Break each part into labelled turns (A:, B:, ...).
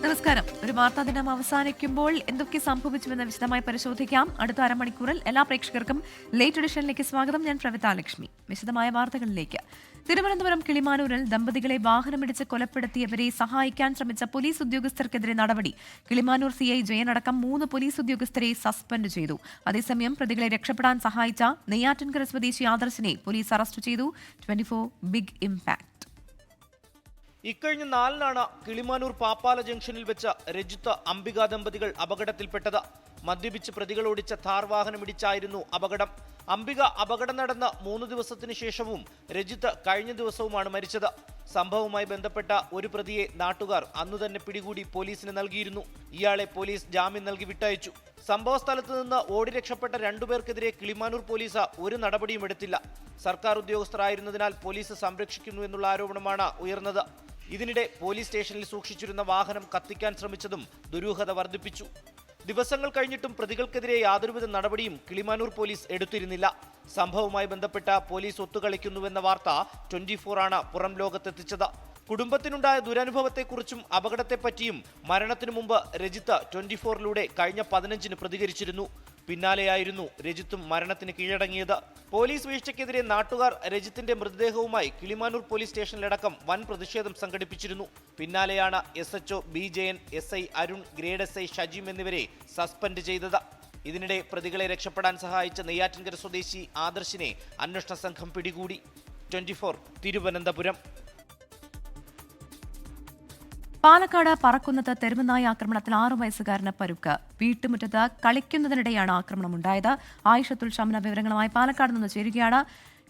A: നമസ്കാരം. ഒരു വാർത്താ ദിനം അവസാനിക്കുമ്പോൾ എന്തൊക്കെ സംഭവിച്ചുവെന്ന് വിശദമായി പരിശോധിക്കാം. അടുത്ത അരമണിക്കൂറിൽ എല്ലാ പ്രേക്ഷകർക്കും ലേറ്റ് എഡിഷനിലേക്ക് സ്വാഗതം. ഞാൻ പ്രവിത ലക്ഷ്മി. വിശദമായ വാർത്തകളിലേക്ക്. തിരുവനന്തപുരം കിളിമാനൂരിൽ ദമ്പതികളെ വാഹനമിടിച്ച് കൊലപ്പെടുത്തിയവരെ സഹായിക്കാൻ ശ്രമിച്ച പോലീസ് ഉദ്യോഗസ്ഥർക്കെതിരെ നടപടി. കിളിമാനൂർ CI ജയനടക്കം 3 പോലീസ് ഉദ്യോഗസ്ഥരെ സസ്പെൻഡ് ചെയ്തു. അതേസമയം പ്രതികളെ രക്ഷപ്പെടാൻ സഹായിച്ച നെയ്യാറ്റിൻകര സ്വദേശി ആദർശിനെ പോലീസ് അറസ്റ്റ് ചെയ്തു. 24 ബിഗ് ഇംപാക്ട്.
B: ഇക്കഴിഞ്ഞ 4-നാണ് കിളിമാനൂർ പാപ്പാല ജംഗ്ഷനിൽ വെച്ച് രജിത്ത് അംബിക ദമ്പതികൾ അപകടത്തിൽപ്പെട്ടത്. മദ്യപിച്ച് പ്രതികൾ ഓടിച്ച ഥാർ വാഹനമിടിച്ചായിരുന്നു അപകടം. അംബിക അപകടം നടന്ന 3 ദിവസത്തിന് ശേഷവും രജിത്ത് കഴിഞ്ഞ ദിവസവുമാണ് മരിച്ചത്. സംഭവവുമായി ബന്ധപ്പെട്ട ഒരു പ്രതിയെ നാട്ടുകാർ അന്നുതന്നെ പിടികൂടി പോലീസിന് നൽകിയിരുന്നു. ഇയാളെ പോലീസ് ജാമ്യം നൽകി വിട്ടയച്ചു. സംഭവ സ്ഥലത്ത് നിന്ന് ഓടി രക്ഷപ്പെട്ട 2 പേർക്കെതിരെ കിളിമാനൂർ പോലീസ് ഒരു നടപടിയും എടുത്തില്ല. സർക്കാർ ഉദ്യോഗസ്ഥരായിരുന്നതിനാൽ പോലീസ് സംരക്ഷിക്കുന്നു എന്നുള്ള ആരോപണമാണ് ഉയർന്നത്. ഇതിനിടെ പോലീസ് സ്റ്റേഷനിൽ സൂക്ഷിച്ചിരുന്ന വാഹനം കത്തിക്കാൻ ശ്രമിച്ചതും ദുരൂഹത വർദ്ധിപ്പിച്ചു. ദിവസങ്ങൾ കഴിഞ്ഞിട്ടും പ്രതികൾക്കെതിരെ യാതൊരുവിധ നടപടിയും കിളിമാനൂർ പോലീസ് എടുത്തിരുന്നില്ല. സംഭവവുമായി ബന്ധപ്പെട്ട പോലീസ് ഒത്തുകളിക്കുന്നുവെന്ന വാർത്ത 24 ആണ് പുറം ലോകത്തെത്തിച്ചത്. കുടുംബത്തിനുണ്ടായ ദുരനുഭവത്തെക്കുറിച്ചും അപകടത്തെപ്പറ്റിയും മരണത്തിനു മുമ്പ് രജിത്ത് 24-ലൂടെ കഴിഞ്ഞ 15-ന് പ്രതികരിച്ചിരുന്നു. പിന്നാലെയായിരുന്നു രജിത്തും മരണത്തിന് കീഴടങ്ങിയത്. പോലീസ് വീഴ്ചയ്ക്കെതിരെ നാട്ടുകാർ രജിത്തിന്റെ മൃതദേഹവുമായി കിളിമാനൂർ പോലീസ് സ്റ്റേഷനിലടക്കം വൻ പ്രതിഷേധം സംഘടിപ്പിച്ചിരുന്നു. പിന്നാലെയാണ് SHO B Jayan, SI Arun, grade SI Shajeem എന്നിവരെ സസ്പെൻഡ് ചെയ്തത്. ഇതിനിടെ പ്രതികളെ രക്ഷപ്പെടാൻ സഹായിച്ച നെയ്യാറ്റിൻകര സ്വദേശി ആദർശിനെ അന്വേഷണ സംഘം പിടികൂടി. 24 തിരുവനന്തപുരം.
A: പാലക്കാട് പറക്കുന്നത്ത് തെരുവുനായ ആക്രമണത്തിൽ 6 വയസ്സുകാരന് പരുക്ക്. വീട്ടുമുറ്റത്ത് കളിക്കുന്നതിനിടെയാണ് ആക്രമണമുണ്ടായത്. ആയിഷത്തുൽ ഷംന വിവരങ്ങളുമായി പാലക്കാട് നിന്ന് ചേരുകയാണ്.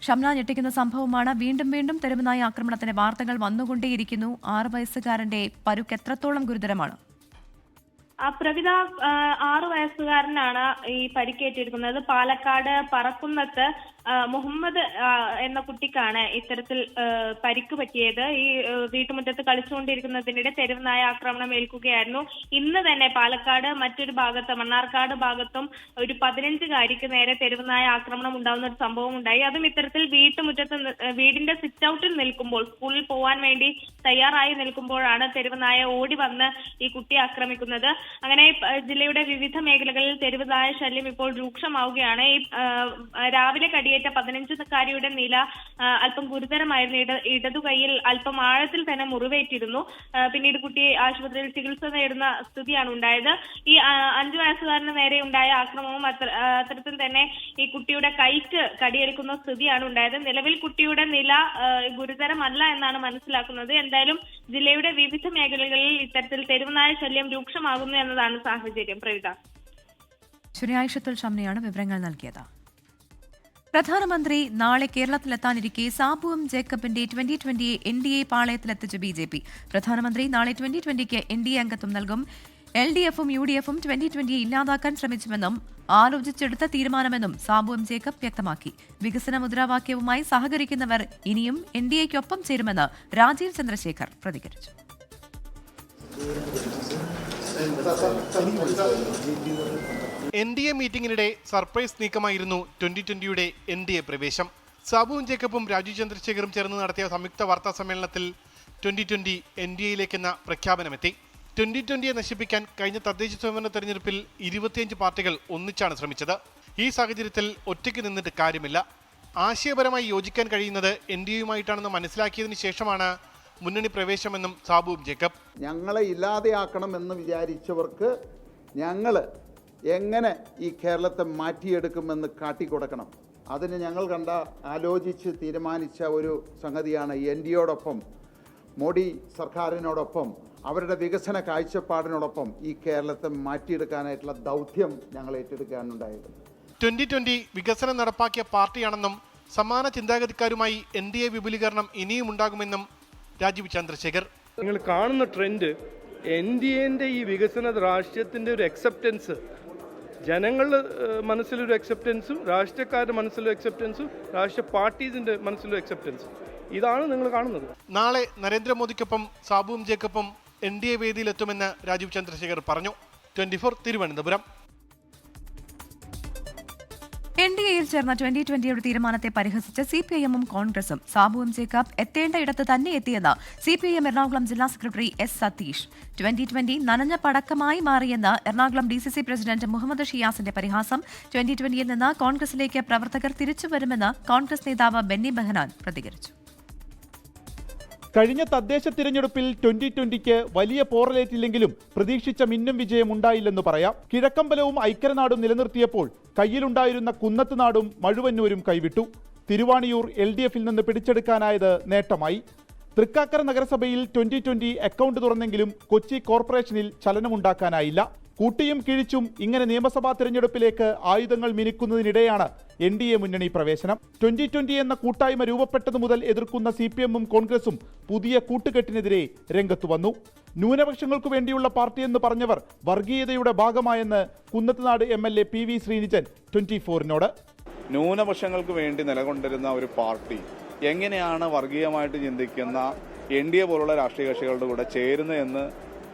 A: ഷംന, ഞെട്ടിക്കുന്ന സംഭവമാണ്. വീണ്ടും തെരുവുനായ ആക്രമണത്തിന്റെ വാർത്തകൾ വന്നുകൊണ്ടേയിരിക്കുന്നു. 6 വയസ്സുകാരന്റെ പരുക്ക് എത്രത്തോളം ഗുരുതരമാണ്?
C: പ്രവിത, 6 വയസ്സുകാരനാണ് ഈ പരിക്കേറ്റിരിക്കുന്നത്. പാലക്കാട് പറക്കുന്നത്ത് മുഹമ്മദ് എന്ന കുട്ടിക്കാണ് ഇത്തരത്തിൽ പരിക്ക് പറ്റിയത്. ഈ വീട്ടുമുറ്റത്ത് കളിച്ചുകൊണ്ടിരിക്കുന്നതിനിടെ തെരുവുനായ ആക്രമണം ഏൽക്കുകയായിരുന്നു. ഇന്ന് തന്നെ പാലക്കാട് മറ്റൊരു ഭാഗത്ത്, മണ്ണാർക്കാട് ഭാഗത്തും ഒരു 15-കാരിക്ക് നേരെ തെരുവുനായ ആക്രമണം ഉണ്ടാകുന്ന ഒരു സംഭവം ഉണ്ടായി. അതും ഇത്തരത്തിൽ വീട്ടുമുറ്റത്ത്, വീടിന്റെ സിറ്റ് ഔട്ടിൽ നിൽക്കുമ്പോൾ, സ്കൂളിൽ പോവാൻ വേണ്ടി തയ്യാറായി നിൽക്കുമ്പോഴാണ് തെരുവുനായ ഓടി വന്ന് ഈ കുട്ടിയെ ആക്രമിക്കുന്നത്. അങ്ങനെ ജില്ലയുടെ വിവിധ മേഖലകളിൽ തെരുവുനായ ശല്യം ഇപ്പോൾ രൂക്ഷമാവുകയാണ്. ഈ രാവിലെ കടിയേറ്റ 15-കാരിയുടെ നില അല്പം ഗുരുതരമായിരുന്നു. ഇടതുകൈയിൽ അല്പം ആഴത്തിൽ തന്നെ മുറിവേറ്റിരുന്നു. പിന്നീട് കുട്ടിയെ ആശുപത്രിയിൽ ചികിത്സ നേടുന്ന സ്ഥിതിയാണ് ഉണ്ടായത്. ഈ 5 വയസ്സുകാരന് നേരെ ഉണ്ടായ ആക്രമണവും അത്തരത്തിൽ തന്നെ ഈ കുട്ടിയുടെ കൈക്ക് കടിയേൽക്കുന്ന സ്ഥിതിയാണ് ഉണ്ടായത്. നിലവിൽ കുട്ടിയുടെ നില ഗുരുതരമല്ല എന്നാണ് മനസ്സിലാക്കുന്നത്. എന്തായാലും ജില്ലയുടെ വിവിധ മേഖലകളിൽ ഇത്തരത്തിൽ തെരുവുനായ ശല്യം രൂക്ഷമാകുന്നു എന്നതാണ് സാഹചര്യം. പ്രവിത.
A: ആയിഷത്തുൽ ഷംനയാണ് വിവരങ്ങൾ നൽകിയത്. പ്രധാനമന്ത്രി നാളെ കേരളത്തിലെത്താനിരിക്കെ സാബു ജേക്കബിന്റെ 2020 NDA പാളയത്തിലെത്തിച്ച് BJP. പ്രധാനമന്ത്രി നാളെ 2020ക്ക് NDA അംഗത്വം നൽകും. LDFും UDFും 2020 ഇല്ലാതാക്കാൻ ശ്രമിച്ചുവെന്നും ആലോചിച്ചെടുത്ത തീരുമാനമെന്നും സാബു ജേക്കബ് വ്യക്തമാക്കി. വികസന മുദ്രാവാക്യവുമായി സഹകരിക്കുന്നവർ ഇനിയും NDAയ്ക്കൊപ്പം ചേരുമെന്ന് രാജീവ് ചന്ദ്രശേഖർ പ്രതികരിച്ചു.
D: NDA മീറ്റിംഗിനിടെ സർപ്രൈസ് നീക്കമായിരുന്നു 2020യുടെ NDA പ്രവേശം. സാബുവും ജേക്കബും രാജീവ് ചന്ദ്രശേഖറും ചേർന്ന് നടത്തിയ സംയുക്ത വാർത്താ സമ്മേളനത്തിൽ 2020 NDAയിലേക്കെന്ന പ്രഖ്യാപനമെത്തി. 2020യെ നശിപ്പിക്കാൻ കഴിഞ്ഞ തദ്ദേശ സ്വയംഭരണ തെരഞ്ഞെടുപ്പിൽ 25 പാർട്ടികൾ ഒന്നിച്ചാണ് ശ്രമിച്ചത്. ഈ സാഹചര്യത്തിൽ ഒറ്റയ്ക്ക് നിന്നിട്ട് കാര്യമില്ല. ആശയപരമായി യോജിക്കാൻ കഴിയുന്നത് NDAയുമായിട്ടാണെന്ന് മനസ്സിലാക്കിയതിനു ശേഷമാണ് മുന്നണി പ്രവേശമെന്നും സാബുവും ജേക്കബ്.
E: ഞങ്ങളെ ഇല്ലാതെയാക്കണമെന്ന് വിചാരിച്ചവർക്ക് ഞങ്ങൾ എങ്ങനെ ഈ കേരളത്തെ മാറ്റിയെടുക്കുമെന്ന് കാട്ടിക്കൊടുക്കണം. അതിന് ഞങ്ങൾ ആലോചിച്ച് തീരുമാനിച്ച ഒരു സംഗതിയാണ് NDAയോടൊപ്പം, മോഡി സർക്കാരിനോടൊപ്പം, അവരുടെ വികസന കാഴ്ചപ്പാടിനോടൊപ്പം ഈ കേരളത്തെ മാറ്റിയെടുക്കാനായിട്ടുള്ള ദൗത്യം ഞങ്ങൾ ഏറ്റെടുക്കാനുണ്ടായത്.
D: 2020 വികസനം നടപ്പാക്കിയ പാർട്ടിയാണെന്നും സമാന ചിന്താഗതിക്കാരുമായി NDA വിപുലീകരണം ഇനിയും ഉണ്ടാകുമെന്നും രാജീവ് ചന്ദ്രശേഖർ.
F: നിങ്ങൾ കാണുന്ന ട്രെൻഡ് NDAന്റെ ഈ വികസന രാഷ്ട്രീയത്തിൻ്റെ ഒരു അക്സെപ്റ്റൻസ്, ജനങ്ങളുടെ മനസ്സിലൊരു അക്സെപ്റ്റൻസും രാഷ്ട്രീയക്കാരുടെ മനസ്സിലൊരു അക്സെപ്റ്റൻസും രാഷ്ട്രീയ പാർട്ടീസിന്റെ മനസ്സിലൊരു അക്സെപ്റ്റൻസും, ഇതാണ് നിങ്ങൾ കാണുന്നത്.
D: നാളെ നരേന്ദ്രമോദിക്കൊപ്പം സാബുവും ജേക്കബും NDA വേദിയിലെത്തുമെന്ന് രാജീവ് ചന്ദ്രശേഖർ പറഞ്ഞു. 24 തിരുവനന്തപുരം.
A: NDA UDAയിൽ ചേർന്ന 2020 തീരുമാനത്തെ പരിഹസിച്ച് CPIM-ഉം കോൺഗ്രസും. സാബു എം ജേക്കബ് എത്തേണ്ട ഇടത്ത് തന്നെ എത്തിയെന്ന് CPIM എറണാകുളം ജില്ലാ സെക്രട്ടറി S. സതീഷ്. 2020 നനഞ്ഞ പടക്കമായി മാറിയെന്ന് എറണാകുളം DCC പ്രസിഡന്റ് മുഹമ്മദ് ഷിയാസിന്റെ പരിഹാസം. 2020-യിൽ നിന്ന് കോൺഗ്രസിലേക്ക് പ്രവർത്തകർ തിരിച്ചുവരുമെന്ന് കോൺഗ്രസ് നേതാവ് ബെന്നി ബെഹനാൻ പ്രതികരിച്ചു.
G: കഴിഞ്ഞ തദ്ദേശ തിരഞ്ഞെടുപ്പിൽ 2020-ക്ക് വലിയ പോറലേറ്റില്ലെങ്കിലും പ്രതീക്ഷിച്ച മിന്നും വിജയം ഉണ്ടായില്ലെന്ന് പറയാം. കിഴക്കമ്പലവും ഐക്യനാടും നിലനിർത്തിയപ്പോൾ കയ്യിലുണ്ടായിരുന്ന കുന്നത്തുനാടും മഴുവന്നൂരും കൈവിട്ടു. തിരുവാണിയൂർ LDF-ൽ നിന്ന് പിടിച്ചെടുക്കാനായത് നേട്ടമായി. തൃക്കാക്കര നഗരസഭയിൽ 2020 അക്കൗണ്ട് തുറന്നെങ്കിലും കൊച്ചി കോർപ്പറേഷനിൽ ചലനമുണ്ടാക്കാനായില്ല. കൂട്ടിയും കിഴിച്ചും ഇങ്ങനെ നിയമസഭാ തിരഞ്ഞെടുപ്പിലേക്ക് ആയുധങ്ങൾ മിനുക്കുന്നതിനിടെയാണ് NDA മുന്നണി പ്രവേശനം. 2020 എന്ന കൂട്ടായ്മ രൂപപ്പെട്ടതു മുതൽ എതിർക്കുന്ന CPM-ഉം കോൺഗ്രസും പുതിയ കൂട്ടുകെട്ടിനെതിരെ രംഗത്തു വന്നു. ന്യൂനപക്ഷങ്ങൾക്കു വേണ്ടിയുള്ള പാർട്ടിയെന്ന് പറഞ്ഞവർ വർഗീയതയുടെ ഭാഗമായെന്ന് കുന്നത്തുനാട് MLA PV ശ്രീനിജൻ 24-നോട്.
H: ന്യൂനപക്ഷങ്ങൾക്ക് വേണ്ടി നിലകൊണ്ടിരുന്ന ഒരു പാർട്ടി എങ്ങനെയാണ് വർഗീയമായിട്ട് ചിന്തിക്കുന്ന NDA പോലുള്ള രാഷ്ട്രീയ കക്ഷികളുടെ കൂടെ ചേരുന്നതെന്ന്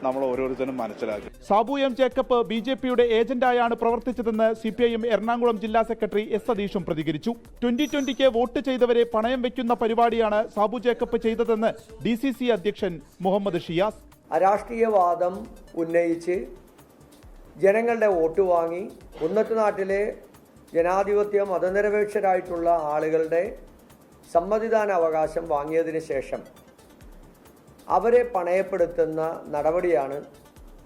H: നമ്മൾ ഓരോരുത്തരും മനസ്സിലാക്കി.
G: സാബു എം ജേക്കബ് BJP-യുടെ ഏജന്റായാണ് പ്രവർത്തിച്ചതെന്ന് CPIM എറണാകുളം ജില്ലാ സെക്രട്ടറി S. സതീഷും പ്രതികരിച്ചു. 2020-ക്ക് വോട്ട് ചെയ്തവരെ പണയം വെക്കുന്ന പരിപാടിയാണ് സാബു ജേക്കബ് ചെയ്തതെന്ന് DCC അധ്യക്ഷൻ മുഹമ്മദ് ഷിയാസ്.
I: അരാഷ്ട്രീയവാദം ഉന്നയിച്ച് ജനങ്ങളുടെ വോട്ട് വാങ്ങി ഉന്നതനാട്ടിലെ ജനാധിപത്യ മതനിരപേക്ഷരായിട്ടുള്ള ആളുകളുടെ സമ്മതിദാന അവകാശം വാങ്ങിയതിന് ശേഷം അവരെ പണയപ്പെടുത്തുന്ന നടപടിയാണ്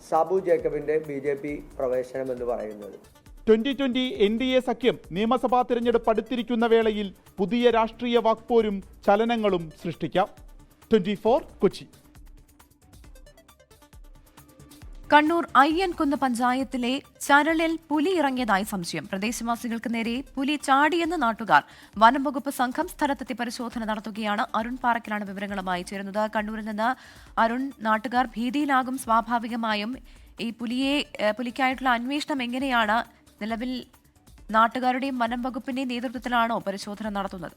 I: സാബു ജേക്കബിന്റെ BJP പ്രവേശനം എന്ന് പറയുന്നത്.
G: 2020 NDA സഖ്യം നിയമസഭാ തിരഞ്ഞെടുപ്പ് അടുത്തിരിക്കുന്ന വേളയിൽ പുതിയ രാഷ്ട്രീയ വാക്പോരും ചലനങ്ങളും സൃഷ്ടിക്കാം. 24 കൊച്ചി.
A: കണ്ണൂർ അയ്യൻകുന്ന് പഞ്ചായത്തിലെ ചരളിൽ പുലി ഇറങ്ങിയതായി സംശയം. പ്രദേശവാസികൾക്ക് നേരെ പുലി ചാടിയെന്ന് നാട്ടുകാർ. വനം വകുപ്പ് സംഘം സ്ഥലത്തെത്തി പരിശോധന നടത്തുകയാണ്. അരുൺ പാറക്കിലാണ് വിവരങ്ങളുമായി ചേരുന്നത്. കണ്ണൂരിൽ നിന്ന് അരുൺ, നാട്ടുകാർ ഭീതിയിലാകും സ്വാഭാവികമായും. ഈ പുലിക്കായിട്ടുള്ള അന്വേഷണം എങ്ങനെയാണ്? നിലവിൽ നാട്ടുകാരുടെയും വനം വകുപ്പിന്റെയും നേതൃത്വത്തിലാണോ പരിശോധന നടത്തുന്നത്?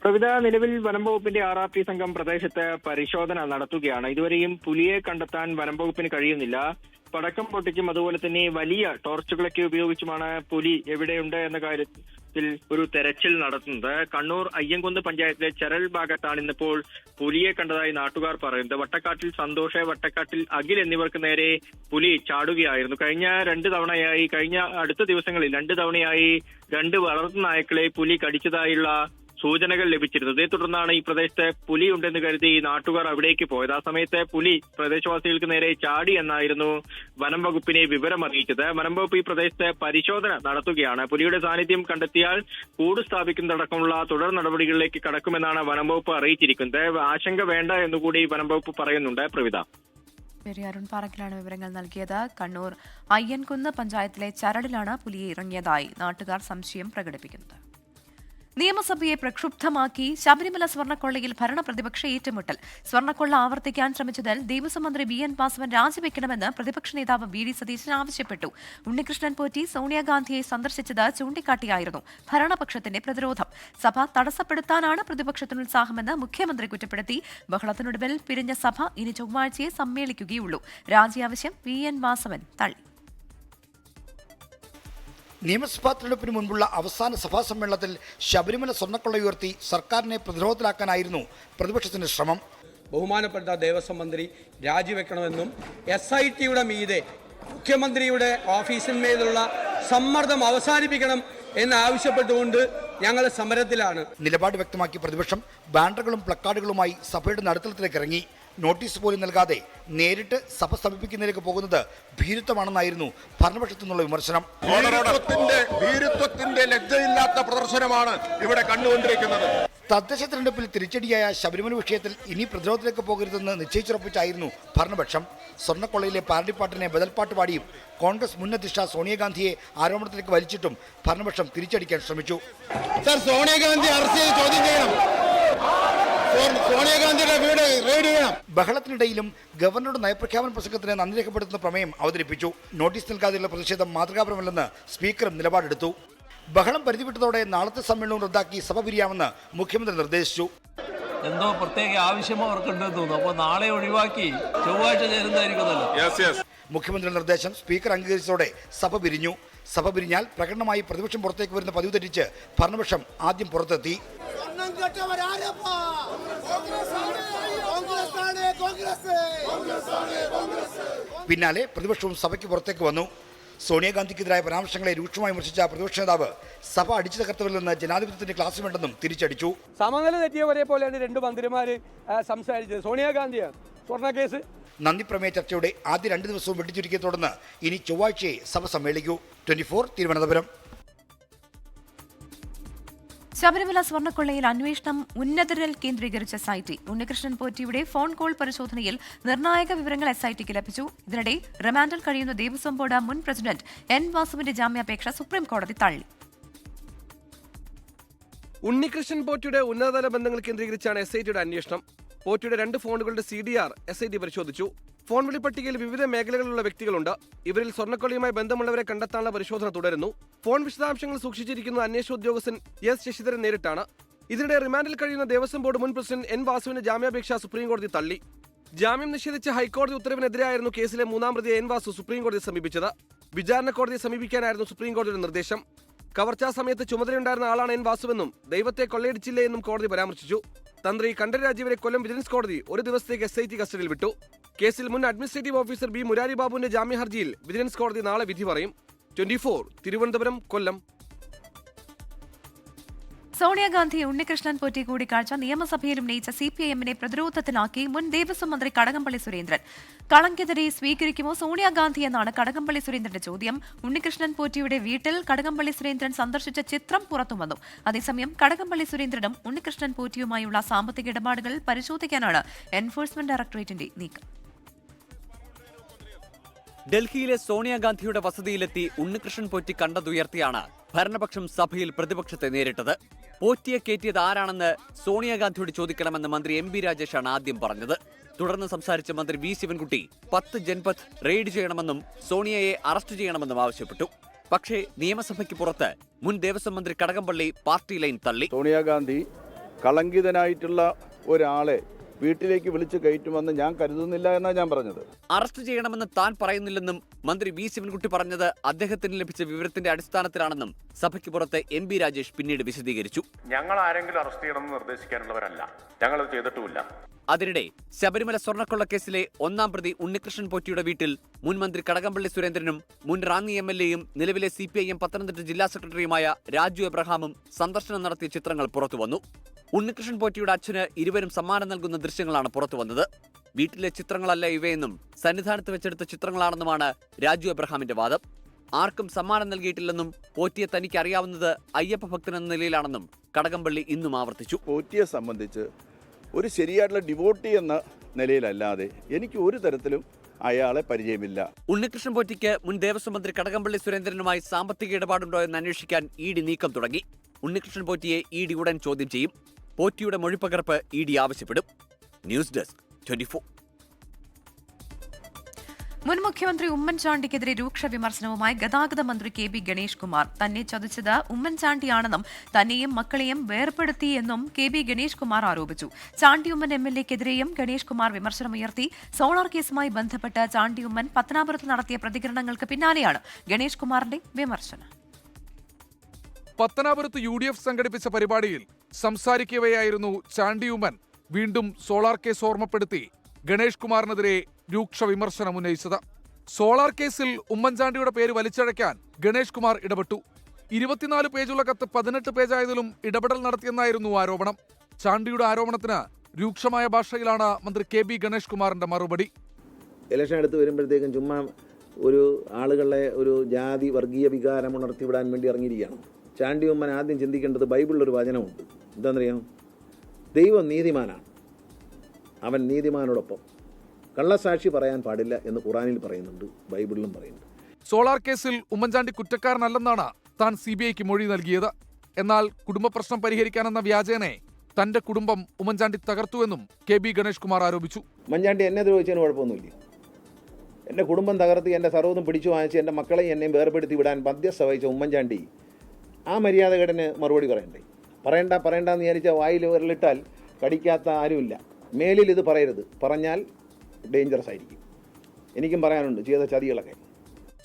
J: പ്രവിധ, നിലവിൽ വനം വകുപ്പിന്റെ RRT സംഘം പ്രദേശത്ത് പരിശോധന നടത്തുകയാണ്. ഇതുവരെയും പുലിയെ കണ്ടെത്താൻ വനം വകുപ്പിന് കഴിയുന്നില്ല. പടക്കം പൊട്ടിച്ചും അതുപോലെ തന്നെ വലിയ ടോർച്ചുകളൊക്കെ ഉപയോഗിച്ചുമാണ് പുലി എവിടെയുണ്ട് എന്ന കാര്യത്തിൽ ഒരു തെരച്ചിൽ നടത്തുന്നത്. കണ്ണൂർ അയ്യൻകുന്ന് പഞ്ചായത്തിലെ ചരൽ ഭാഗത്താണ് ഇന്നിപ്പോൾ പുലിയെ കണ്ടതായി നാട്ടുകാർ പറയുന്നത്. വട്ടക്കാട്ടിൽ സന്തോഷ്, വട്ടക്കാട്ടിൽ അഖിൽ എന്നിവർക്ക് നേരെ പുലി ചാടുകയായിരുന്നു. കഴിഞ്ഞ അടുത്ത ദിവസങ്ങളിൽ 2 തവണയായി 2 വളർത്തു നായ്ക്കളെ പുലി കടിച്ചതായുള്ള സൂചനകൾ ലഭിച്ചിരുന്നു. ഇതേ തുടർന്നാണ് ഈ പ്രദേശത്ത് പുലി ഉണ്ടെന്ന് കരുതി നാട്ടുകാർ അവിടേക്ക് പോയത്. ആ സമയത്ത് പുലി പ്രദേശവാസികൾക്ക് നേരെ ചാടി എന്നായിരുന്നു വനം വകുപ്പിനെ വിവരം അറിയിച്ചത്. വനം വകുപ്പ് ഈ പ്രദേശത്ത് പരിശോധന നടത്തുകയാണ്. പുലിയുടെ സാന്നിധ്യം കണ്ടെത്തിയാൽ കൂട് സ്ഥാപിക്കുന്നതടക്കമുള്ള തുടർ നടപടികളിലേക്ക് കടക്കുമെന്നാണ് വനം വകുപ്പ് അറിയിച്ചിരിക്കുന്നത്. ആശങ്ക വേണ്ട എന്നുകൂടി വനം വകുപ്പ് പറയുന്നുണ്ട്. പ്രവിധ.
A: അരുൺ പാറക്കിലാണ് വിവരങ്ങൾ നൽകിയത്. കണ്ണൂർ അയ്യൻകുന്ന് പഞ്ചായത്തിലെ ചരടിലാണ് പുലിയെ ഇറങ്ങിയതായി നാട്ടുകാർ സംശയം പ്രകടിപ്പിക്കുന്നത്. നിയമസഭയെ പ്രക്ഷുബ്ധമാക്കി ശബരിമല സ്വർണ്ണക്കൊള്ളയിൽ ഭരണപ്രതിപക്ഷ ഏറ്റുമുട്ടൽ. സ്വർണ്ണക്കൊള്ള ആവർത്തിക്കാൻ ശ്രമിച്ചതിൽ ദേവസ്വം മന്ത്രി VN വാസവൻ രാജിവെക്കണമെന്ന് പ്രതിപക്ഷ നേതാവ് VD സതീശൻ ആവശ്യപ്പെട്ടു. ഉണ്ണികൃഷ്ണൻ പോറ്റി സോണിയാഗാന്ധിയെ സന്ദർശിച്ചത് ചൂണ്ടിക്കാട്ടിയായിരുന്നു ഭരണപക്ഷത്തിന്റെ പ്രതിരോധം. സഭ തടസ്സപ്പെടുത്താനാണ് പ്രതിപക്ഷത്തിന് ഉത്സാഹമെന്ന് മുഖ്യമന്ത്രി കുറ്റപ്പെടുത്തി. ബഹളത്തിനൊടുവിൽ പിരിഞ്ഞ സഭ ഇനി ചൊവ്വാഴ്ചയെ സമ്മേളിക്കുകയുള്ളൂ. രാജി ആവശ്യം VN വാസവൻ തള്ളി.
K: നിയമസഭാ തെരഞ്ഞെടുപ്പിന് മുൻപുള്ള അവസാന സഭാ സമ്മേളനത്തിൽ ശബരിമല സ്വർണ്ണക്കൊള്ള ഉയർത്തി സർക്കാരിനെ പ്രതിരോധത്തിലാക്കാനായിരുന്നു പ്രതിപക്ഷത്തിന്റെ ശ്രമം.
L: ബഹുമാനപ്പെട്ട ദേവസ്വം മന്ത്രി രാജിവെക്കണമെന്നും SIT-യുടെ മീതെ മുഖ്യമന്ത്രിയുടെ ഓഫീസിന്മേലുള്ള സമ്മർദ്ദം അവസാനിപ്പിക്കണം എന്നാവശ്യപ്പെട്ടുകൊണ്ട് ഞങ്ങൾ സമരത്തിലാണ്.
K: നിലപാട് വ്യക്തമാക്കിയ പ്രതിപക്ഷം ബാനറുകളും പ്ലക്കാർഡുകളുമായി സഭയുടെ നടുത്തളത്തിലേക്ക് ഇറങ്ങി. നോട്ടീസ് പോലും നൽകാതെ നേരിട്ട് സഭ സമീപിക്കുന്നതിലേക്ക് പോകുന്നത് ഭീരുത്വമാണെന്നായിരുന്നു ഭരണപക്ഷത്തു നിന്നുള്ള വിമർശനം.
M: ഭീരുത്വത്തിന്റെ ലജ്ജയില്ലാത്ത പ്രദർശനമാണ് ഇവിടെ കണ്ടുകൊണ്ടിരിക്കുന്നത്.
K: തദ്ദേശ തെരഞ്ഞെടുപ്പിൽ തിരിച്ചടിയായ ശബരിമല വിഷയത്തിൽ ഇനി പ്രതിരോധത്തിലേക്ക് പോകരുതെന്ന് നിശ്ചയിച്ചുറപ്പിച്ചായിരുന്നു ഭരണപക്ഷം. സ്വർണ്ണക്കൊള്ളയിലെ പാരഡിപ്പാട്ടിനെ ബദൽപ്പാട്ട് പാടിയും കോൺഗ്രസ് മുൻ അധ്യക്ഷ സോണിയാഗാന്ധിയെ ആരോപണത്തിലേക്ക് വലിച്ചിട്ടും ഭരണപക്ഷം തിരിച്ചടിക്കാൻ ശ്രമിച്ചു.
M: സോണിയാഗാന്ധി അറസ്റ്റ് ചെയ്ത് ചോദ്യം ചെയ്യണം. സോണിയാഗാന്ധിയുടെ വീട് റെയ്ഡ് ചെയ്യണം.
K: ബഹളത്തിനിടയിലും ഗവർണറുടെ നയപ്രഖ്യാപന പ്രസംഗത്തിന് നന്ദി രേഖപ്പെടുത്തുന്ന പ്രമേയം അവതരിപ്പിച്ചു. നോട്ടീസ് നൽകാതെയുള്ള പ്രതിഷേധം മാതൃകാപരമല്ലെന്ന് സ്പീക്കറും നിലപാടെടുത്തു. ബഹളം പരിധിവിട്ടതോടെ നാളത്തെ സമ്മേളനം റദ്ദാക്കി സഭ പിരിയാമെന്ന് മുഖ്യമന്ത്രി നിർദ്ദേശിച്ചു.
N: എന്തോ പ്രത്യേക ആവശ്യമോ അവർക്കുണ്ടെന്ന് തോന്നുന്നു. അപ്പോൾ നാളെ ഒഴിവാക്കി ചൊവ്വാഴ്ച ചേരുന്നതായിരിക്കുമല്ലോ.
K: മുഖ്യമന്ത്രിയുടെ നിർദ്ദേശം സ്പീക്കർ അംഗീകരിച്ചതോടെ സഭ പിരിഞ്ഞു. സഭ പിരിഞ്ഞാൽ പ്രകടനമായി പ്രതിപക്ഷം പുറത്തേക്ക് വരുന്ന പതിവ് തെറ്റിച്ച് ഭരണപക്ഷം ആദ്യം പുറത്തെത്തി. പിന്നാലെ പ്രതിപക്ഷവും സഭയ്ക്ക് പുറത്തേക്ക് വന്നു. സോണിയാഗാന്ധിക്കെതിരായ പരാമർശങ്ങളെ രൂക്ഷമായി വിമർശിച്ച പ്രതിപക്ഷ നേതാവ് സഭ അടിച്ചു തകർത്തവരിൽ നിന്ന് ജനാധിപത്യത്തിന്റെ ക്ലാസ് വേണ്ടെന്നും തിരിച്ചടിച്ചു.
L: സമനില തെറ്റിയവരെ പോലെയാണ് രണ്ട് മന്ത്രിമാര് സംസാരിച്ചത്. സോണിയാഗാന്ധിയാണ് സ്വർണ്ണക്കേസ്.
K: നന്ദി പ്രമേയ ചർച്ചയുടെ ആദ്യ 2 ദിവസവും വെട്ടിച്ചുരുക്കിയെ തുടർന്ന് ഇനി ചൊവ്വാഴ്ചയെ സഭ സമ്മേളിക്കൂ. 24 തിരുവനന്തപുരം.
A: ശബരിമല സ്വർണ്ണക്കൊള്ളയിൽ അന്വേഷണം ഉന്നതരിൽ കേന്ദ്രീകരിച്ച SIT. ഉണ്ണികൃഷ്ണൻ പോറ്റിയുടെ ഫോൺ കോൾ പരിശോധനയിൽ നിർണായക വിവരങ്ങൾ SITക്ക് ലഭിച്ചു. ഇതിനിടെ റിമാൻഡിൽ കഴിയുന്ന ദേവസ്വം ബോർഡ് മുൻ പ്രസിഡന്റ് N വാസുവിന്റെ ജാമ്യാപേക്ഷ സുപ്രീം കോടതി തള്ളി.
O: ഉണ്ണികൃഷ്ണൻ പോറ്റിയുടെ ഉന്നതതല ബന്ധങ്ങൾ കേന്ദ്രീകരിച്ചാണ് SITയുടെ അന്വേഷണം. പോറ്റിയുടെ 2 ഫോണുകളുടെ CDR SIT പരിശോധിച്ചു. ഫോൺ വിളിപ്പട്ടികയിൽ വിവിധ മേഖലകളിലുള്ള വ്യക്തികളുണ്ട്. ഇവരിൽ സ്വർണ്ണക്കൊള്ളിയുമായി ബന്ധമുള്ളവരെ കണ്ടെത്താനുള്ള പരിശോധന തുടരുന്നു. ഫോൺ വിശദാംശങ്ങൾ സൂക്ഷിച്ചിരിക്കുന്ന അന്വേഷണ ഉദ്യോഗസ്ഥൻ S ശശിധരൻ നേരിട്ടാണ്. ഇതിനിടെ റിമാൻഡിൽ കഴിയുന്ന ദേവസ്വം ബോർഡ് മുൻ പ്രസിഡന്റ് N വാസുവിന്റെ ജാമ്യാപേക്ഷ സുപ്രീംകോടതി തള്ളി. ജാമ്യം നിഷേധിച്ച ഹൈക്കോടതി ഉത്തരവിനെതിരായിരുന്നു കേസിലെ 3ാം പ്രതി N വാസു സുപ്രീംകോടതിയെ സമീപിച്ചത്. വിചാരണ കോടതിയെ സമീപിക്കാനായിരുന്നു സുപ്രീംകോടതിയുടെ നിർദ്ദേശം. കവർച്ചാ സമയത്ത് ചുമതലയുണ്ടായിരുന്ന ആളാണ് N വാസുവെന്നും ദൈവത്തെ കൊള്ളയടിച്ചില്ലേ എന്നും കോടതി പരാമർശിച്ചു. തന്ത്രി കണ്ഠരര് രാജീവരെ കൊല്ലം വിജിലൻസ് കോടതി 1 ദിവസത്തേക്ക് SIT കസ്റ്റഡിയിൽ വിട്ടു. കേസിൽ മുൻ അഡ്മിനിസ്ട്രേറ്റീവ് ഓഫീസർ B മുരാരി ബാബുവിന്റെ ജാമ്യ ഹർജിയിൽ വിജിലൻസ് കോടതി നാളെ വിധി പറയും. 24 തിരുവനന്തപുരം, കൊല്ലം.
A: സോണിയാഗാന്ധി ഉണ്ണികൃഷ്ണൻ പോറ്റി കൂടിക്കാഴ്ച നിയമസഭയിൽ ഉന്നയിച്ച CPIMനെ പ്രതിരോധത്തിലാക്കി മുൻ ദേവസ്വം മന്ത്രി കടകംപള്ളി സുരേന്ദ്രൻ. കളങ്കെതിരെ സ്വീകരിക്കുമോ സോണിയാഗാന്ധി എന്നാണ് കടകംപള്ളി സുരേന്ദ്രന്റെ ചോദ്യം. ഉണ്ണികൃഷ്ണൻ പോറ്റിയുടെ വീട്ടിൽ കടകംപള്ളി സുരേന്ദ്രൻ സന്ദർശിച്ച ചിത്രം പുറത്തുവന്നു. അതേസമയം കടകംപള്ളി സുരേന്ദ്രനും ഉണ്ണികൃഷ്ണൻ പോറ്റിയുമായുള്ള സാമ്പത്തിക ഇടപാടുകൾ പരിശോധിക്കാനാണ് എൻഫോഴ്സ്മെന്റ് ഡയറക്ടറേറ്റിന്റെ നീക്കം.
P: ഡൽഹിയിലെ സോണിയാഗാന്ധിയുടെ വസതിയിലെത്തി ഉണ്ണികൃഷ്ണൻ പോറ്റി കണ്ടതുയർത്തിയാണ് ഭരണപക്ഷം സഭയിൽ പ്രതിപക്ഷത്തെ നേരിട്ടത്. പോറ്റിയെ കയറ്റിയത് ആരാണെന്ന് സോണിയാഗാന്ധിയോട് ചോദിക്കണമെന്ന് മന്ത്രി MB രാജേഷാണ് ആദ്യം പറഞ്ഞത്. തുടർന്ന് സംസാരിച്ച മന്ത്രി V ശിവൻകുട്ടി 10 ജൻപഥ് റെയ്ഡ് ചെയ്യണമെന്നും സോണിയയെ അറസ്റ്റ് ചെയ്യണമെന്നും ആവശ്യപ്പെട്ടു. പക്ഷേ നിയമസഭയ്ക്ക് പുറത്ത് മുൻ ദേവസ്വം മന്ത്രി കടകംപള്ളി പാർട്ടി ലൈൻ തള്ളി.
H: സോണിയാഗാന്ധി കളങ്കിതനായിട്ടുള്ള ഒരാളെ വീട്ടിലേക്ക് വിളിച്ചു കയറ്റുമെന്ന് ഞാൻ കരുതുന്നില്ല എന്നാണ് ഞാൻ പറഞ്ഞത്.
P: അറസ്റ്റ് ചെയ്യണമെന്ന് താൻ പറയുന്നില്ലെന്നും മന്ത്രി V ശിവൻകുട്ടി പറഞ്ഞത് അദ്ദേഹത്തിന് ലഭിച്ച വിവരത്തിന്റെ അടിസ്ഥാനത്തിലാണെന്നും സഭയ്ക്ക് പുറത്ത് MB രാജേഷ് പിന്നീട് വിശദീകരിച്ചു.
M: ഞങ്ങൾ ആരെങ്കിലും അറസ്റ്റ് ചെയ്യണമെന്ന് നിർദ്ദേശിക്കാനുള്ളവരല്ല, ഞങ്ങളത് ചെയ്തിട്ടുമില്ല.
P: അതിനിടെ ശബരിമല സ്വർണ്ണക്കൊള്ളക്കേസിലെ 1ാം പ്രതി ഉണ്ണികൃഷ്ണൻ പോറ്റിയുടെ വീട്ടിൽ മുൻ മന്ത്രി കടകംപള്ളി സുരേന്ദ്രനും മുൻ റാന്നി MLA യും നിലവിലെ CPIM പത്തനംതിട്ട ജില്ലാ സെക്രട്ടറിയുമായ രാജു എബ്രഹാമും സന്ദർശനം നടത്തിയ ചിത്രങ്ങൾ പുറത്തുവന്നു. ഉണ്ണികൃഷ്ണൻ പോറ്റിയുടെ അച്ഛന് ഇരുവരും സമ്മാനം നൽകുന്ന ദൃശ്യങ്ങളാണ് പുറത്തുവന്നത്. വീട്ടിലെ ചിത്രങ്ങളല്ല ഇവയെന്നും സന്നിധാനത്ത് വെച്ചെടുത്ത ചിത്രങ്ങളാണെന്നുമാണ് രാജു എബ്രഹാമിന്റെ വാദം. ആർക്കും സമ്മാനം നൽകിയിട്ടില്ലെന്നും പോറ്റിയെ തനിക്ക് അറിയാവുന്നത് അയ്യപ്പ ഭക്തനെന്ന നിലയിലാണെന്നും കടകംപള്ളി ഇന്നും ആവർത്തിച്ചു.
H: പോറ്റിയെ സംബന്ധിച്ച് ഒരു ശരിയായിട്ടുള്ള ഡിവോട്ടി എന്ന നിലയിലല്ലാതെ എനിക്ക് ഒരു തരത്തിലും അയാളെ പരിചയമില്ല.
P: ഉണ്ണികൃഷ്ണൻ പോറ്റിക്ക് മുൻ ദേവസ്വം മന്ത്രി കടകംപള്ളി സുരേന്ദ്രനുമായി സാമ്പത്തിക ഇടപാടുണ്ടോ എന്ന് അന്വേഷിക്കാൻ ED നീക്കം തുടങ്ങി. ഉണ്ണികൃഷ്ണൻ പോറ്റിയെ ED ഉടൻ ചോദ്യം ചെയ്യും. പോറ്റിയുടെ മൊഴിപ്പകർപ്പ് ED ആവശ്യപ്പെടും. News desk 24.
A: മുൻ മുഖ്യമന്ത്രി ഉമ്മൻചാണ്ടിക്കെതിരെ രൂക്ഷ വിമർശനവുമായി ഗതാഗത മന്ത്രി KB ഗണേഷ് കുമാർ. തന്നെ ചതിച്ചത് ഉമ്മൻചാണ്ടിയാണെന്നും തന്നെയും മക്കളെയും വേർപെടുത്തിയെന്നും KB ഗണേഷ് കുമാർ ആരോപിച്ചു. ചാണ്ടിയുമ്മൻ MLAക്കെതിരെയും ഗണേഷ് കുമാർ വിമർശനമുയർത്തി. സോളാർ കേസുമായി ബന്ധപ്പെട്ട് ചാണ്ടിയുമ്മൻ പത്തനാപുരത്ത് നടത്തിയ പ്രതികരണങ്ങൾക്ക് പിന്നാലെയാണ് ഗണേഷ് കുമാറിന്റെ വിമർശനം.
Q: പത്തനാപുരത്ത് UDF സംഘടിപ്പിച്ച പരിപാടിയിൽ സംസാരിക്കവെയായിരുന്നു ചാണ്ടിയുമ്മൻ വീണ്ടും സോളാർ കേസ് ഓർമ്മപ്പെടുത്തി ഗണേഷ് കുമാറിനെതിരെ രൂക്ഷ വിമർശനം ഉന്നയിച്ചത്. സോളാർ കേസിൽ ഉമ്മൻചാണ്ടിയുടെ പേര് വലിച്ചഴയ്ക്കാൻ ഗണേഷ് കുമാർ ഇടപെട്ടു. 24 പേജുള്ള കത്ത് 18 പേജായതിലും ഇടപെടൽ നടത്തിയെന്നായിരുന്നു ആരോപണം. ചാണ്ടിയുടെ ആരോപണത്തിന് രൂക്ഷമായ ഭാഷയിലാണ് മന്ത്രി KB ഗണേഷ് കുമാറിന്റെ മറുപടി.
R: ഇലക്ഷൻ അടുത്ത് വരുമ്പോഴത്തേക്കും ചുമ്മാ ഒരു ആളുകളെ ഒരു ജാതി വർഗീയ വികാരം ഉണർത്തിവിടാൻ വേണ്ടി ഇറങ്ങിയിരിക്കുകയാണ്. ചാണ്ടി ഉമ്മൻ ആദ്യം ചിന്തിക്കേണ്ടത് ബൈബിളിലൊരു വചനമുണ്ട്. എന്താണെന്നറിയാം? ദൈവം നീതിമാനാണ്, അവൻ നീതിമാനോടൊപ്പം കള്ളസാക്ഷി പറയാൻ പാടില്ല എന്ന് ഖുറാനിൽ പറയുന്നുണ്ട്, ബൈബിളിലും പറയുന്നുണ്ട്.
Q: സോളാർ കേസിൽ ഉമ്മൻചാണ്ടി കുറ്റക്കാരനല്ലെന്നാണ് താൻ CBIക്ക് മൊഴി നൽകിയത്. എന്നാൽ കുടുംബ പ്രശ്നം പരിഹരിക്കാനെന്ന വ്യാജേനെ തന്റെ കുടുംബം ഉമ്മൻചാണ്ടി തകർത്തുവെന്നും KB ഗണേഷ് കുമാർ ആരോപിച്ചു.
R: ഉമ്മൻചാണ്ടി എന്നെ ദ്രോഹിച്ചതിന് കുഴപ്പമൊന്നുമില്ല. എൻ്റെ കുടുംബം തകർത്ത് എൻ്റെ സർവ്വതും പിടിച്ചു വാങ്ങിച്ച് എൻ്റെ മക്കളെയും എന്നെയും വേർപെടുത്തി വിടാൻ മധ്യസ്ഥ വഹിച്ച ഉമ്മൻചാണ്ടി ആ മര്യാദകേടിന് മറുപടി പറയണ്ടേ? പറയണ്ടെന്ന് വിചാരിച്ച വായിൽ വിരലിട്ടാൽ കടിക്കാത്ത ആരുമില്ല. മേലിൽ ഇത് പറയരുത്, പറഞ്ഞാൽ ഡേഞ്ചറസ് ആയിരിക്കും. എനിക്കും പറയാനുണ്ട് ചെയ്ത ചതികളൊക്കെ.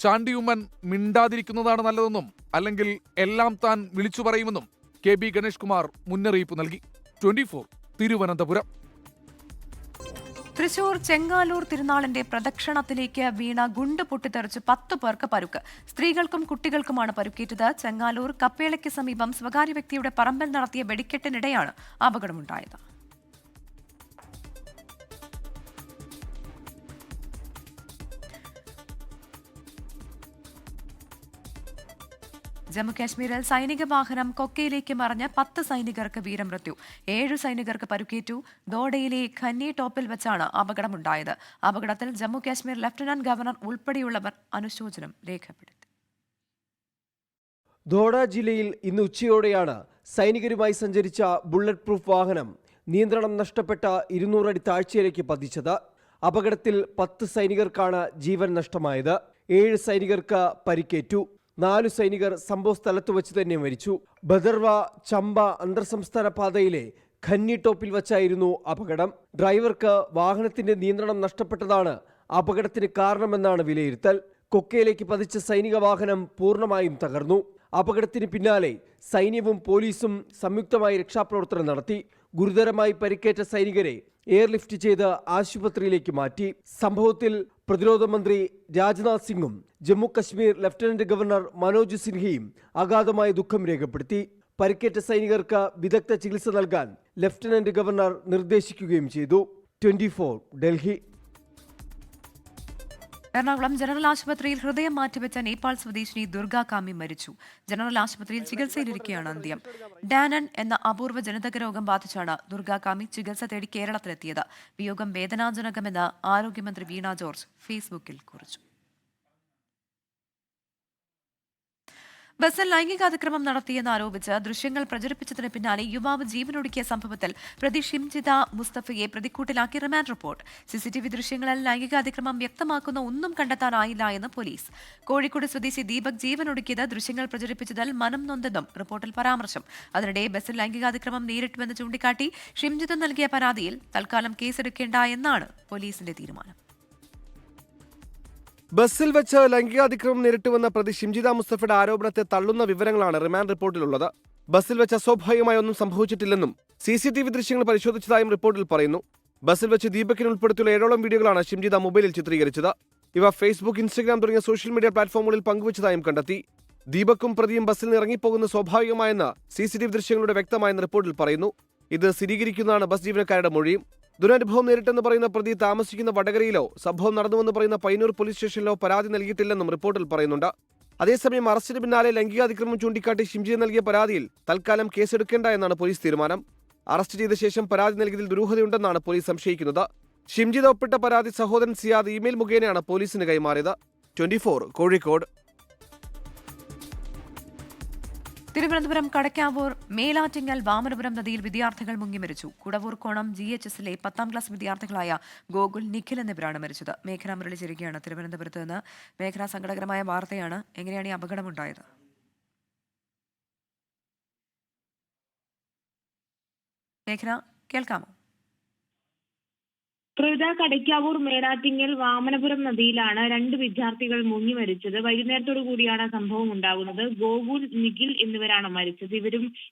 Q: ചാണ്ടിയുമ്മൻ മിണ്ടാതിരിക്കുന്നതാണ് നല്ലതെന്നും അല്ലെങ്കിൽ എല്ലാം താൻ വിളിച്ചു പറയുമെന്നും KB ഗണേഷ് കുമാർ മുന്നറിയിപ്പ് നൽകി. 24 തിരുവനന്തപുരം.
A: തൃശൂർ ചെങ്ങാലൂർ തിരുനാളിന്റെ പ്രദക്ഷിണത്തിലേക്ക് വീണ ഗുണ്ട് പൊട്ടിത്തെറിച്ച് 10 പേർക്ക് പരുക്ക്. സ്ത്രീകൾക്കും കുട്ടികൾക്കുമാണ് പരുക്കേറ്റത്. ചെങ്ങാലൂർ കപ്പേളയ്ക്ക് സമീപം സ്വകാര്യ വ്യക്തിയുടെ പറമ്പിൽ നടത്തിയ വെടിക്കെട്ടിനിടെയാണ് അപകടമുണ്ടായത്. ജമ്മുകാശ്മീരിൽ സൈനിക വാഹനം കൊക്കയിലേക്ക് മറിഞ്ഞ് 10 സൈനികർക്ക് വീരമൃത്യു, 7 സൈനികർക്ക് പരുക്കേറ്റു. ദോഡയിലെ ഖന്നി ടോപ്പിൽ വെച്ചാണ് അപകടമുണ്ടായത്. അപകടത്തിൽ ജമ്മുകാശ്മീർ ലഫ്റ്റനന്റ് ഗവർണർ ഉൾപ്പെടെയുള്ളവർ അനുശോചനം രേഖപ്പെടുത്തി.
S: ദോഡ ജില്ലയിൽ ഇന്ന് ഉച്ചയോടെയാണ് സൈനികരുമായി സഞ്ചരിച്ച ബുള്ളറ്റ് പ്രൂഫ് വാഹനം നിയന്ത്രണം നഷ്ടപ്പെട്ട 200 അടി താഴ്ചയിലേക്ക് പതിച്ചത്. അപകടത്തിൽ 10 സൈനികർക്കാണ് ജീവൻ നഷ്ടമായത്. 7 സൈനികർക്ക് പരിക്കേറ്റു. 4 സൈനികർ സംഭവ സ്ഥലത്ത് വെച്ച് തന്നെ മരിച്ചു. ബദർവ ചമ്പ അന്തർ സംസ്ഥാന പാതയിലെ ഖന്നി ടോപ്പിൽ വച്ചായിരുന്നു അപകടം. ഡ്രൈവർക്ക് വാഹനത്തിന്റെ നിയന്ത്രണം നഷ്ടപ്പെട്ടതാണ് അപകടത്തിന് കാരണമെന്നാണ് വിലയിരുത്തൽ. കൊക്കയിലേക്ക് പതിച്ച സൈനിക വാഹനം പൂർണ്ണമായും തകർന്നു. അപകടത്തിന് പിന്നാലെ സൈന്യവും പോലീസും സംയുക്തമായി രക്ഷാപ്രവർത്തനം നടത്തി. ഗുരുതരമായി പരിക്കേറ്റ സൈനികരെ എയർലിഫ്റ്റ് ചെയ്ത് ആശുപത്രിയിലേക്ക് മാറ്റി. സംഭവത്തിൽ പ്രതിരോധ മന്ത്രി രാജ്നാഥ് സിംഗും ജമ്മു കശ്മീർ ലഫ്റ്റനന്റ് ഗവർണർ മനോജ് സിൻഹയും അഗാധമായ ദുഃഖം രേഖപ്പെടുത്തി. പരിക്കേറ്റ സൈനികർക്ക് വിദഗ്ധ ചികിത്സ നൽകാൻ ലഫ്റ്റനന്റ് ഗവർണർ നിർദ്ദേശിക്കുകയും ചെയ്തു. 24 ഡൽഹി.
A: എറണാകുളം ജനറൽ ആശുപത്രിയിൽ ഹൃദയം മാറ്റിവെച്ച നേപ്പാൾ സ്വദേശിനി ദുർഗ കാമി മരിച്ചു. ജനറൽ ആശുപത്രിയിൽ ചികിത്സയിലിരിക്കെയാണ് അന്ത്യം. ഡാനൻ എന്ന അപൂർവ ജനിതക രോഗം ബാധിച്ചാണ് ദുർഗ കാമി ചികിത്സ തേടി കേരളത്തിലെത്തിയത്. വിയോഗം വേദനാജനകമെന്ന് ആരോഗ്യമന്ത്രി വീണ ജോർജ് ഫേസ്ബുക്കിൽ കുറിച്ചു. ബസ്സിൽ ലൈംഗികാതിക്രമം നടത്തിയെന്ന് ആരോപിച്ച് ദൃശ്യങ്ങൾ പ്രചരിപ്പിച്ചതിന് പിന്നാലെ യുവാവ് ജീവനൊടുക്കിയ സംഭവത്തിൽ പ്രതി ഷിംജിത മുസ്തഫയെ പ്രതിക്കൂട്ടിലാക്കി റിമാൻഡ് റിപ്പോർട്ട്. CCTV ദൃശ്യങ്ങളിൽ ലൈംഗികാതിക്രമം വ്യക്തമാക്കുന്ന ഒന്നും കണ്ടെത്താനായില്ല എന്ന് പോലീസ്. കോഴിക്കോട് സ്വദേശി ദീപക് ജീവനൊടുക്കിയത് ദൃശ്യങ്ങൾ പ്രചരിപ്പിച്ചതിൽ മനം നൊന്തെന്നും റിപ്പോർട്ടിൽ പരാമർശം. അതിനിടെ ബസ്സിൽ ലൈംഗികാതിക്രമം നേരിട്ടുവെന്ന് ചൂണ്ടിക്കാട്ടി ഷിംജിത നൽകിയ പരാതിയിൽ തൽക്കാലം കേസെടുക്കേണ്ട എന്നാണ് പോലീസിന്റെ തീരുമാനം.
O: ബസ്സിൽ വെച്ച് ലൈംഗികാതിക്രമം നേരിട്ടുവെന്ന പ്രതി ഷിംജിത മുസ്തഫയുടെ ആരോപണത്തെ തള്ളുന്ന വിവരങ്ങളാണ് റിമാൻഡ് റിപ്പോർട്ടിലുള്ളത്. ബസ്സിൽ വെച്ച് അസ്വാഭാവികമായ ഒന്നും സംഭവിച്ചിട്ടില്ലെന്നും CCTV ദൃശ്യങ്ങൾ പരിശോധിച്ചതായും റിപ്പോർട്ടിൽ പറയുന്നു. ബസ്സിൽ വെച്ച് ദീപകിനെ ഉൾപ്പെടുത്തിയുള്ള 7ഓളം വീഡിയോകളാണ് ഷിംജിത മൊബൈലിൽ ചിത്രീകരിച്ചത്. ഇവ ഫേസ്ബുക്ക്, ഇൻസ്റ്റഗ്രാം തുടങ്ങിയ സോഷ്യൽ മീഡിയ പ്ലാറ്റ്ഫോമുകളിൽ പങ്കുവച്ചതായും കണ്ടെത്തി. ദീപക്കും പ്രതിയും ബസ്സിൽ നിന്ന് ഇറങ്ങിപ്പോകുന്നത് സ്വാഭാവികമായെന്ന് CCTV ദൃശ്യങ്ങളുടെ വ്യക്തമായെന്ന് റിപ്പോർട്ടിൽ പറയുന്നു. ഇത് സ്ഥിരീകരിക്കുന്നതാണ് ബസ് ജീവനക്കാരുടെ മൊഴിയും. ദുരനുഭവം നേരിട്ടെന്ന് പറയുന്ന പ്രതി താമസിക്കുന്ന വടകരയിലോ സംഭവം നടന്നുവെന്ന് പറയുന്ന പയ്യന്നൂർ പോലീസ് സ്റ്റേഷനിലോ പരാതി നൽകിയിട്ടില്ലെന്നും റിപ്പോർട്ടിൽ പറയുന്നുണ്ട്. അതേസമയം അറസ്റ്റിന് പിന്നാലെ ലൈംഗികാതിക്രമം ചൂണ്ടിക്കാട്ടി ഷിംജിത നൽകിയ പരാതിയിൽ തൽക്കാലം കേസെടുക്കേണ്ട എന്നാണ് പോലീസ് തീരുമാനം. അറസ്റ്റ് ചെയ്ത ശേഷം പരാതി നൽകിയതിൽ ദുരൂഹതയുണ്ടെന്നാണ് പോലീസ് സംശയിക്കുന്നത്. ഷിംജിത ഒപ്പിട്ട പരാതി സഹോദരൻ സിയാദ് ഇമെയിൽ മുഖേനയാണ് പോലീസിന് കൈമാറിയത്. 24 കോഴിക്കോട്.
A: തിരുവനന്തപുരം കടക്കാവൂർ മേലാറ്റിങ്ങൽ വാമനപുരം നദിയിൽ വിദ്യാർത്ഥികൾ മുങ്ങി മരിച്ചു. കുടവൂർ കോണം GHSലെ 10ാം ക്ലാസ് വിദ്യാർത്ഥികളായ ഗോകുൽ, നിഖിൽ എന്നിവരാണ് മരിച്ചത്. മേഘന മുരളി ചേരുകയാണ് തിരുവനന്തപുരത്ത് നിന്ന്. മേഘന, സങ്കടകരമായ വാർത്തയാണ്. എങ്ങനെയാണ് ഈ അപകടമുണ്ടായത്? മേഘന, കേൾക്കാമോ?
C: പ്രവിത, കടയ്ക്കാവൂർ മേലാറ്റിങ്ങൽ വാമനപുരം നദിയിലാണ് 2 വിദ്യാർത്ഥികൾ മുങ്ങി മരിച്ചത്. വൈകുന്നേരത്തോടു കൂടിയാണ് സംഭവം ഉണ്ടാകുന്നത്. ഗോകുൽ, നിഖിൽ എന്നിവരാണ് മരിച്ചത്.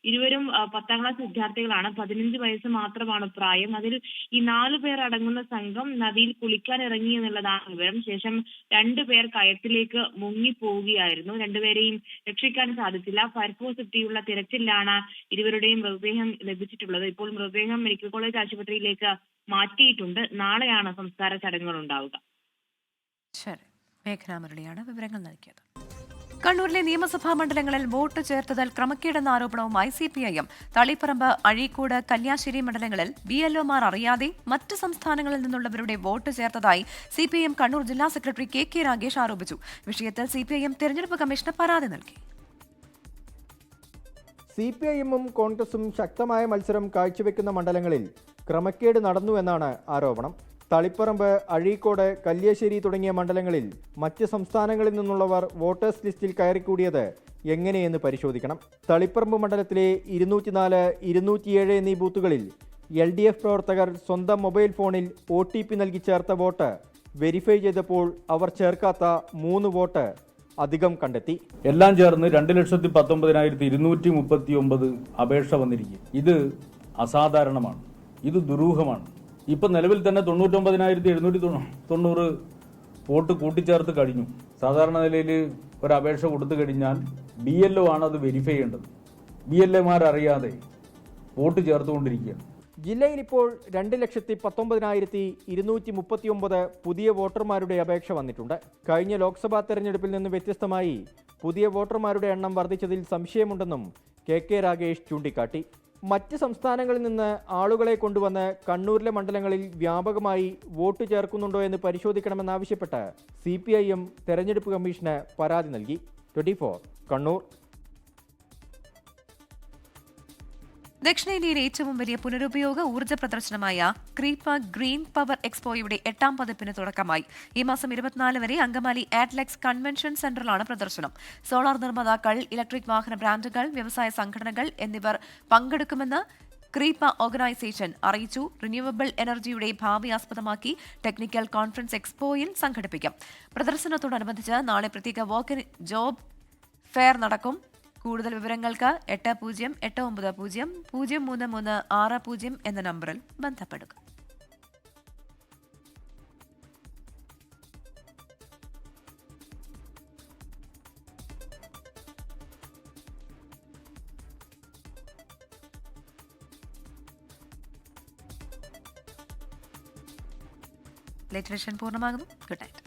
C: ഇരുവരും 10ാം ക്ലാസ് വിദ്യാർത്ഥികളാണ്. 15 വയസ്സ് മാത്രമാണ് പ്രായം. അതിൽ ഈ 4 പേർ അടങ്ങുന്ന സംഘം നദിയിൽ കുളിക്കാൻ ഇറങ്ങി എന്നുള്ളതാണ് വിവരം. ശേഷം 2 പേർ കയത്തിലേക്ക് മുങ്ങി പോവുകയായിരുന്നു. 2 പേരെയും രക്ഷിക്കാൻ സാധിച്ചില്ല. ഫയർഫോഴ്സ് എത്തിയുള്ള തിരച്ചിലാണ് ഇരുവരുടെയും മൃതദേഹം ലഭിച്ചിട്ടുള്ളത്. ഇപ്പോൾ മൃതദേഹം മെഡിക്കൽ കോളേജ് ആശുപത്രിയിലേക്ക് മാറ്റിയിട്ടുണ്ട്. നാളെയാണ് സംസ്കാര ചടങ്ങുകൾ ഉണ്ടാവുക.
A: ശരി, മേഘന മുരളിയാണ് വിവരങ്ങൾ നൽകിയത്. കണ്ണൂരിലെ നിയമസഭാ മണ്ഡലങ്ങളിൽ വോട്ട് ചേർത്തതിൽ ക്രമക്കേടെന്ന ആരോപണവുമായി CPIM. തളിപ്പറമ്പ്, അഴീക്കോട്, കല്യാശ്ശേരി മണ്ഡലങ്ങളിൽ BLOമാർ അറിയാതെ മറ്റ് സംസ്ഥാനങ്ങളിൽ നിന്നുള്ളവരുടെ വോട്ട് ചേർത്തതായി CPIM കണ്ണൂർ ജില്ലാ സെക്രട്ടറി KK രാഗേഷ് ആരോപിച്ചു. വിഷയത്തിൽ CPIM തെരഞ്ഞെടുപ്പ് കമ്മീഷന് പരാതി നൽകി.
T: CPIMും കോൺഗ്രസും ശക്തമായ മത്സരം കാഴ്ചവെക്കുന്ന മണ്ഡലങ്ങളിൽ ക്രമക്കേട് നടന്നുവെന്നാണ് ആരോപണം. തളിപ്പറമ്പ്, അഴീക്കോട്, കല്യാശ്ശേരി തുടങ്ങിയ മണ്ഡലങ്ങളിൽ മറ്റ് സംസ്ഥാനങ്ങളിൽ നിന്നുള്ളവർ വോട്ടേഴ്സ് ലിസ്റ്റിൽ കയറിക്കൂടിയത് എങ്ങനെയെന്ന് പരിശോധിക്കണം. തളിപ്പറമ്പ് മണ്ഡലത്തിലെ 204, 207 എന്നീ ബൂത്തുകളിൽ LDF പ്രവർത്തകർ സ്വന്തം മൊബൈൽ ഫോണിൽ OTP നൽകി ചേർത്ത വോട്ട് വെരിഫൈ ചെയ്തപ്പോൾ അവർ ചേർക്കാത്ത 3 വോട്ട് അധികം കണ്ടെത്തി.
U: എല്ലാം ചേർന്ന് 2,19,239 അപേക്ഷ വന്നിരിക്കും. ഇത് അസാധാരണമാണ്, ഇത് ദുരൂഹമാണ്. ഇപ്പം നിലവിൽ തന്നെ 99,790 വോട്ട് കൂട്ടിച്ചേർത്ത് കഴിഞ്ഞു. സാധാരണ നിലയിൽ ഒരു അപേക്ഷ കൊടുത്തു കഴിഞ്ഞാൽ BLO ആണ് അത് വെരിഫൈ ചെയ്യേണ്ടത്. BLAമാർ അറിയാതെ വോട്ട് ചേർത്തുകൊണ്ടിരിക്കുകയാണ്.
T: ജില്ലയിൽ ഇപ്പോൾ 2,19,239 പുതിയ വോട്ടർമാരുടെ അപേക്ഷ വന്നിട്ടുണ്ട്. കഴിഞ്ഞ ലോക്സഭാ തെരഞ്ഞെടുപ്പിൽ നിന്ന് വ്യത്യസ്തമായി പുതിയ വോട്ടർമാരുടെ എണ്ണം വർദ്ധിച്ചതിൽ സംശയമുണ്ടെന്നും KK രാഗേഷ് ചൂണ്ടിക്കാട്ടി. മറ്റ് സംസ്ഥാനങ്ങളിൽ നിന്ന് ആളുകളെ കൊണ്ടുവന്ന് കണ്ണൂരിലെ മണ്ഡലങ്ങളിൽ വ്യാപകമായി വോട്ട് ചേർക്കുന്നുണ്ടോ എന്ന് പരിശോധിക്കണമെന്നാവശ്യപ്പെട്ട് CPIM തെരഞ്ഞെടുപ്പ് കമ്മീഷന് പരാതി നൽകി. 24 കണ്ണൂർ.
A: ദക്ഷിണേന്ത്യയിലെ ഏറ്റവും വലിയ പുനരുപയോഗ ഊർജ്ജ പ്രദർശനമായ ക്രീപ്പ ഗ്രീൻ പവർ എക്സ്പോയുടെ 8ാം പതിപ്പിന് തുടക്കമായി. ഈ മാസം 24 വരെ അങ്കമാലി ആറ്റ്ലക്സ് കൺവെൻഷൻ സെന്ററിലാണ് പ്രദർശനം. സോളാർ നിർമ്മാതാക്കൾ, ഇലക്ട്രിക് വാഹന ബ്രാൻഡുകൾ, വ്യവസായ സംഘടനകൾ എന്നിവർ പങ്കെടുക്കുമെന്ന് ക്രീപ്പ ഓർഗനൈസേഷൻ അറിയിച്ചു. റിന്യൂവബിൾ എനർജിയുടെ ഭാവി ആസ്പദമാക്കി ടെക്നിക്കൽ കോൺഫറൻസ് എക്സ്പോയിൽ സംഘടിപ്പിക്കും. പ്രദർശനത്തോടനുബന്ധിച്ച് നാളെ പ്രത്യേക വോക്ക് ജോബ് ഫെയർ നടക്കും. കൂടുതൽ വിവരങ്ങൾക്ക് 8089003360 എന്ന നമ്പറിൽ ബന്ധപ്പെടുക. ലേറ്റ് എഡിഷൻ പൂർണ്ണമാകുന്നു. Good night.